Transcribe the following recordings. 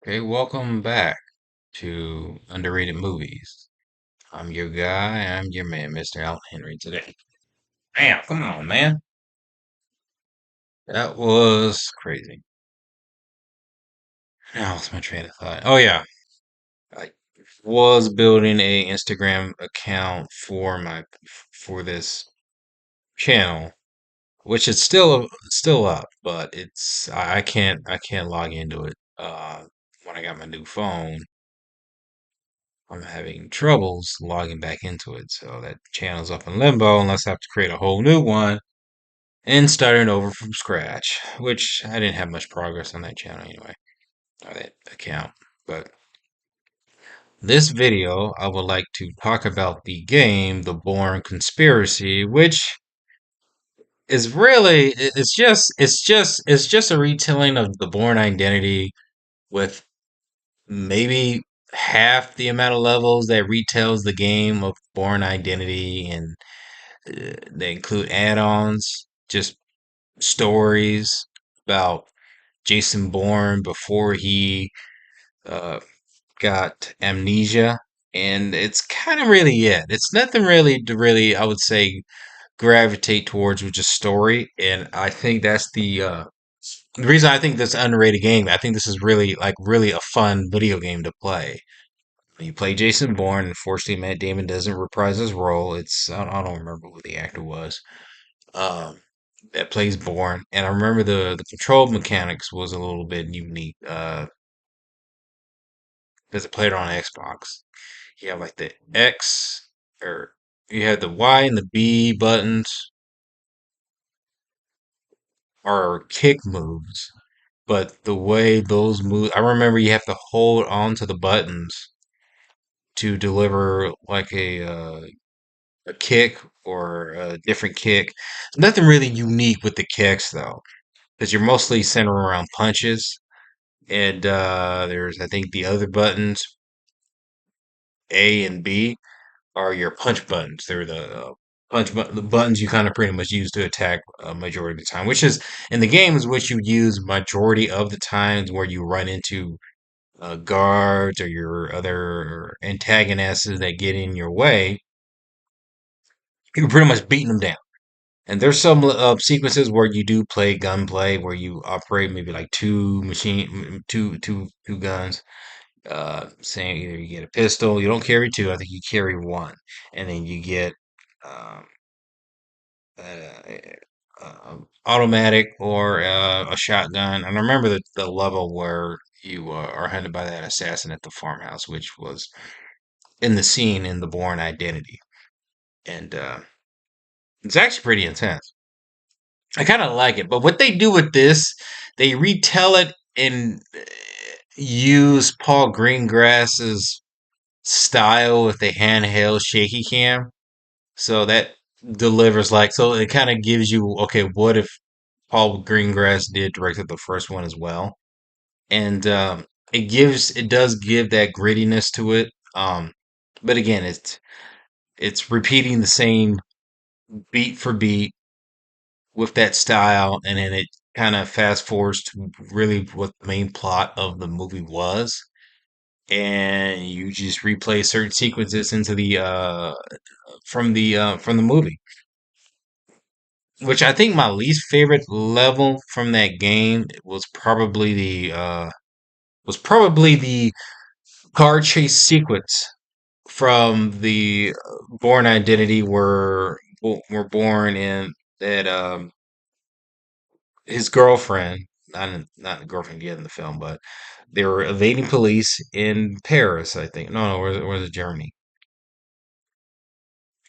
Okay, welcome back to Underrated Movies. I'm your guy, I'm your man, Mr. Al Henry today. Damn, come on, man. That was crazy. Now what's my train of thought? Oh yeah. I was building a Instagram account for this channel, which is still up, but I can't log into it. When I got my new phone, I'm having troubles logging back into it. So that channel's up in limbo unless I have to create a whole new one and starting over from scratch, which I didn't have much progress on that channel anyway, or that account. But this video, I would like to talk about the game, The Bourne Conspiracy, which is really, it's just a retelling of the Bourne Identity with maybe half the amount of levels that retells the game of Bourne Identity, and they include add-ons, just stories about Jason Bourne before he uh, got amnesia, and it's kind of really it. It's nothing really to really, I would say, gravitate towards with just story, and I think that's the reason I think this is an underrated game. I think this is really a fun video game to play. You play Jason Bourne. Unfortunately, Matt Damon doesn't reprise his role. I don't remember who the actor was um, that plays Bourne, and I remember the control mechanics was a little bit unique because I played it on Xbox. You have like the X, or you had the Y and the B buttons are kick moves, but the way those move, I remember you have to hold on to the buttons to deliver like a kick or a different kick. Nothing really unique with the kicks though, because you're mostly centered around punches. And there's, I think, the other buttons, A and B, are your punch buttons. They're the buttons you kind of pretty much use to attack majority of the time, which is in the game is what you use majority of the times where you run into guards or your other antagonists that get in your way. You're pretty much beating them down. And there's some sequences where you do play gunplay, where you operate maybe like two guns. Saying either you get a pistol, you don't carry two, I think you carry one, and then you get um, automatic or a shotgun. And I remember the level where you are hunted by that assassin at the farmhouse, which was in the scene in the Bourne Identity, and it's actually pretty intense. I kind of like it. But what they do with this, they retell it and use Paul Greengrass's style with the handheld shaky cam. So that delivers so it kind of gives you, okay, what if Paul Greengrass did directed the first one as well? And it does give that grittiness to it. But again, it's repeating the same beat for beat with that style, and then it kind of fast forwards to really what the main plot of the movie was, and you just replay certain sequences into the from the movie, which I think my least favorite level from that game was probably the car chase sequence from the Born Identity, where we're born in that his girlfriend, not the girlfriend yet in the film, but they were evading police in Paris, I think. No, where's it Germany?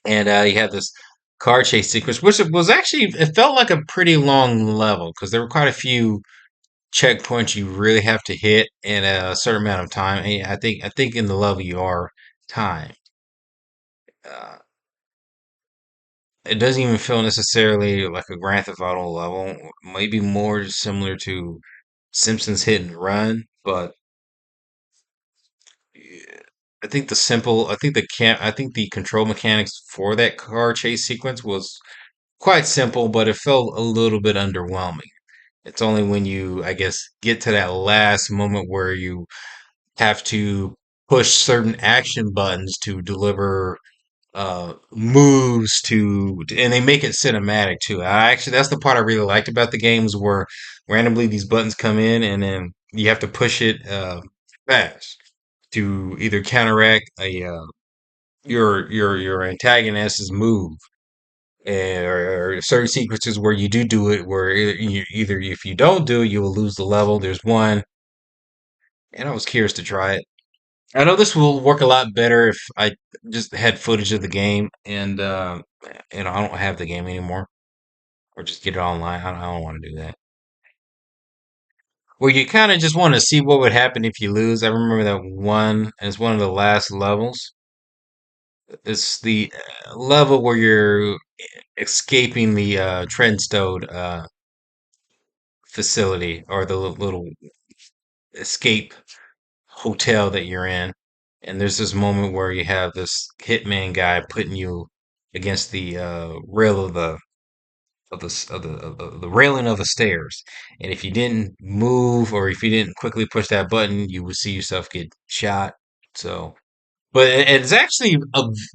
And you had this car chase sequence, which was actually, it felt like a pretty long level because there were quite a few checkpoints you really have to hit in a certain amount of time. And I think in the level you are time. Uh, it doesn't even feel necessarily like a Grand Theft Auto level. Maybe more similar to Simpsons Hit and Run, but yeah, I think the control mechanics for that car chase sequence was quite simple, but it felt a little bit underwhelming. It's only when you, I guess, get to that last moment where you have to push certain action buttons to deliver moves and they make it cinematic too. I actually that's the part I really liked about the games where randomly these buttons come in and then you have to push it fast to either counteract a your antagonist's move. Or certain sequences where you do it, where either if you don't do it, you will lose the level. There's one, and I was curious to try it. I know this will work a lot better if I just had footage of the game, and I don't have the game anymore, or just get it online. I don't want to do that. Well, you kind of just want to see what would happen if you lose. I remember that one as one of the last levels. It's the level where you're escaping the Treadstone facility or the little escape hotel that you're in. And there's this moment where you have this hitman guy putting you against the rail of the railing of the stairs. And if you didn't move or if you didn't quickly push that button, you would see yourself get shot. So, but it's actually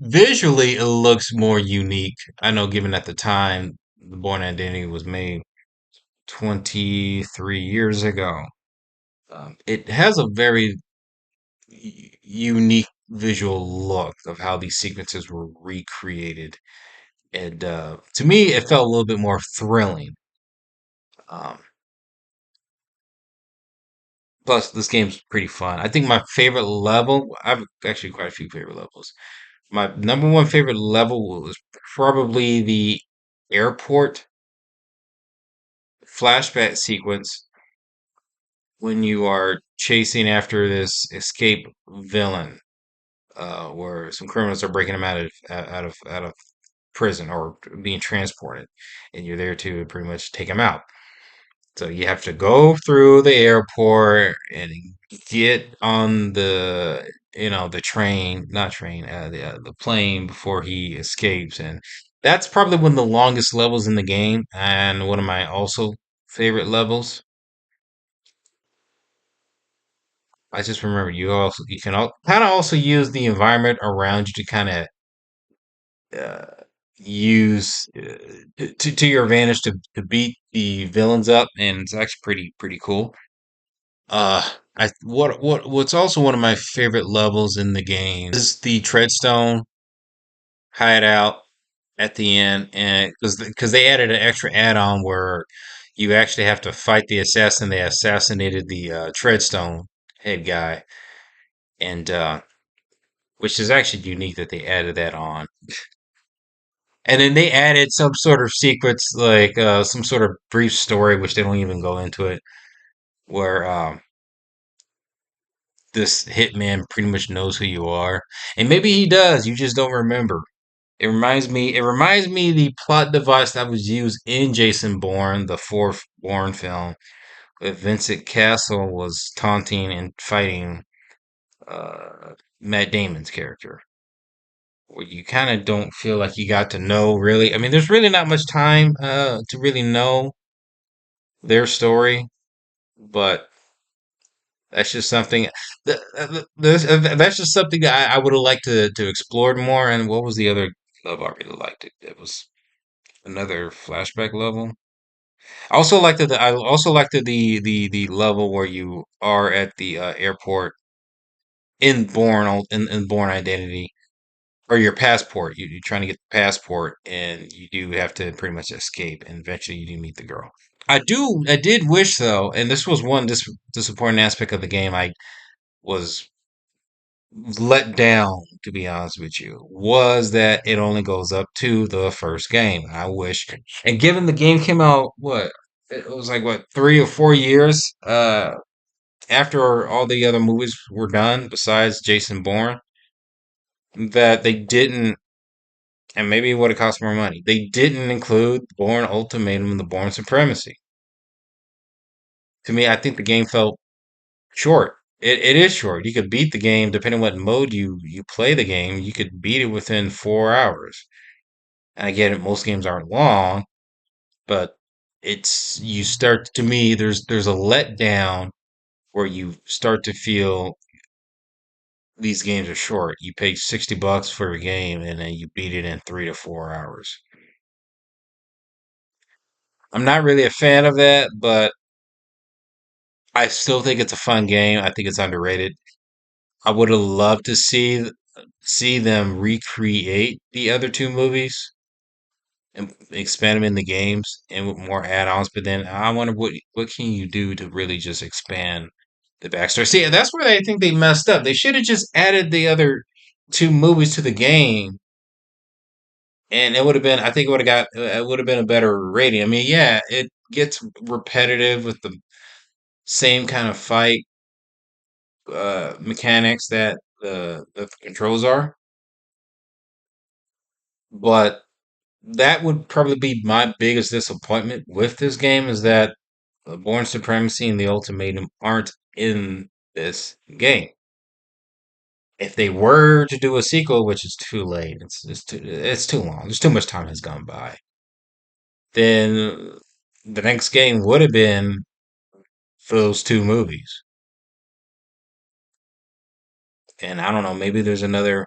visually it looks more unique. I know, given at the time the Bourne Identity was made 23 years ago. It has a very unique visual look of how these sequences were recreated. And to me, it felt a little bit more thrilling. Um, Plus, this game's pretty fun. I think my favorite level, I have actually quite a few favorite levels. My number one favorite level was probably the airport flashback sequence when you are chasing after this escape villain, where some criminals are breaking him out of prison or being transported, and you're there to pretty much take him out. So you have to go through the airport and get on the train, not train, the plane before he escapes, and that's probably one of the longest levels in the game, and one of my also favorite levels. I just remember you can kind of also use the environment around you to kind of uh, use to your advantage to beat the villains up, and it's actually pretty cool. I what's also one of my favorite levels in the game is the Treadstone hideout at the end, and because they added an extra add-on where you actually have to fight the assassin. They assassinated the Treadstone head guy, and which is actually unique that they added that on. And then they added some sort of sequence, like some sort of brief story, which they don't even go into it, where this hitman pretty much knows who you are, and maybe he does. You just don't remember. It reminds me the plot device that was used in Jason Bourne, the fourth Bourne film, where Vincent Castle was taunting and fighting Matt Damon's character, where you kind of don't feel like you got to know really. I mean, there's really not much time to really know their story, but that's just something. That's just something I would have liked to explore more. And what was the other level I really liked? It was another flashback level. I also liked the level where you are at the airport in Bourne Identity, or your passport. You're trying to get the passport, and you do have to pretty much escape, and eventually you do meet the girl. I did wish though, and this was one disappointing aspect of the game. I was let down, to be honest with you, was that it only goes up to the first game. I wish, and given the game came out, what it was like, what 3 or 4 years after all the other movies were done, besides Jason Bourne, that they didn't, and maybe it would have cost more money. They didn't include Bourne Ultimatum and the Bourne Supremacy. To me, I think the game felt short. It is short. You could beat the game depending on what mode you play the game. You could beat it within 4 hours. And I get it, most games aren't long, but it's you start to me there's a letdown where you start to feel these games are short. You pay $60 for a game and then you beat it in 3 to 4 hours. I'm not really a fan of that, but I still think it's a fun game. I think it's underrated. I would have loved to see them recreate the other two movies and expand them in the games and with more add-ons. But then I wonder what can you do to really just expand the backstory? See, that's where I think they messed up. They should have just added the other two movies to the game, and it would have been. I think it would have been a better rating. I mean, yeah, it gets repetitive with the same kind of fight mechanics that the controls are, but that would probably be my biggest disappointment with this game is that Bourne Supremacy and the Ultimatum aren't in this game. If they were to do a sequel, which is too late, it's too long. There's too much time has gone by. Then the next game would have been for those two movies. And I don't know, maybe there's another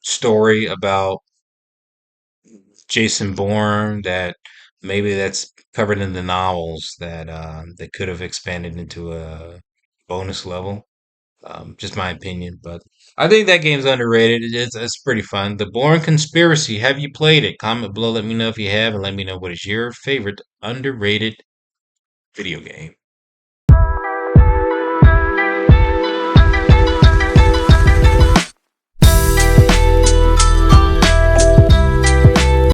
story about Jason Bourne that maybe that's covered in the novels that that could have expanded into a bonus level. Just my opinion, but I think that game's underrated. It's pretty fun. The Bourne Conspiracy. Have you played it? Comment below. Let me know if you have, and let me know what is your favorite underrated video game.